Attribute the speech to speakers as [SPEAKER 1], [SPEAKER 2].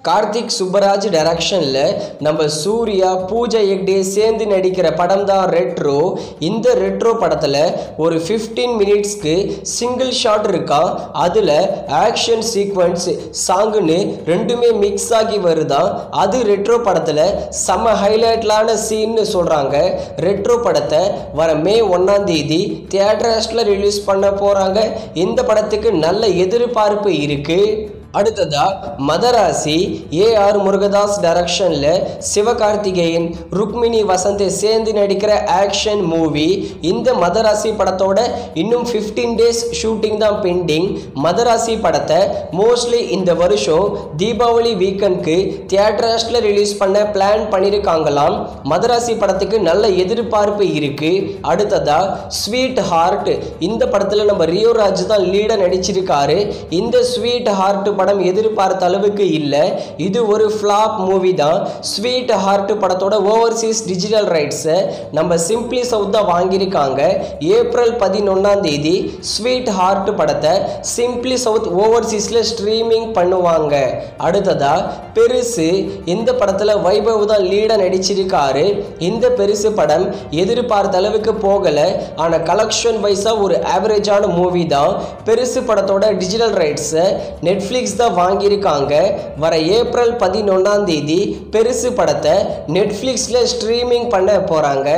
[SPEAKER 1] கார்த்திக் சுப்பராஜ் டைரக்ஷன்ல நம்ம சூர்யா பூஜா ஹெக்டே சேர்ந்து நடிக்கிற படம் தான் ரெட்ரோ. இந்த ரெட்ரோ படத்துல ஒரு 15 மினிட்ஸ்க்கு சிங்கிள் ஷாட் இருக்கா. அதுல ஆக்ஷன் சீக்வன்ஸ் சாங்குன்னு ரெண்டுமே மிக்ஸ் ஆகி வருதான். அது ரெட்ரோ படத்துல செம்ம ஹைலைட்லான சீன்னு சொல்றாங்க. ரெட்ரோ படத்தை வர மே 1ஆம் தேதி தியேட்டர்ஸ்ல ரிலீஸ் பண்ண போறாங்க. இந்த படத்துக்கு நல்ல எதிர்பார்ப்பு இருக்கு. அடுத்ததா மதராசி ஏஆர் முருகதாஸ் டைரக்ஷன்ல சிவகார்த்திகேயன் ருக்மிணி வசந்த் சேர்ந்து நடிக்கிற ஆக்ஷன் மூவி. இந்த மதராசி படத்தோட இன்னும் 15 டேஸ் ஷூட்டிங் தான் பெண்டிங். மதராசி படத்தை மோஸ்ட்லி இந்த வருஷம் தீபாவளி வீக்கெண்ட்க்கு தியேட்டர்ஸ்ல ரிலீஸ் பண்ண பிளான் பண்ணியிருக்காங்களாம். மதராசி படத்துக்கு நல்ல எதிர்பார்ப்பு இருக்கு. அடுத்ததா ஸ்வீட் ஹார்ட். இந்த படத்துல நம்ம ரியோ ராஜ் தான் லீடா நடிச்சிருக்காரு. இந்த ஸ்வீட் ஹார்ட் படம் எதிர்பார்த்த அளவுக்கு இல்ல. இது ஒரு ஃபிளாப் மூவி தான். ஸ்வீட் ஹார்ட் படத்தோட ஓவர்சீஸ் டிஜிட்டல் ரைட்ஸை நம்ம சிம்பிளி சவுத் தான் வாங்கியிருக்காங்க. ஏப்ரல் 11ஆம் தேதி ஸ்வீட் ஹார்ட் படத்தை சிம்பிளி சவுத் ஓவர்சீஸ்ல ஸ்ட்ரீமிங் பண்ணுவாங்க. அடுத்ததா பெருசு. இந்த படத்துல வைபவ் தான் லீடா நடிச்சிருக்காரு. இந்த பெருசு படம் எதிர்பார்த்த அளவுக்கு போகல. ஆனா கலெக்ஷன் வைஸா ஒரு ஆவரேஜான மூவி தான். பெருசு படத்தோட டிஜிட்டல் ரைட்ஸை நெட்ஃபிளிக்ஸ் தான் வாங்கியிருக்காங்க. வர ஏப்ரல் 11ஆம் தேதி பெருசு படத்தை நெட்ஃபிளிக்ஸ்ல ஸ்ட்ரீமிங் பண்ண போறாங்க.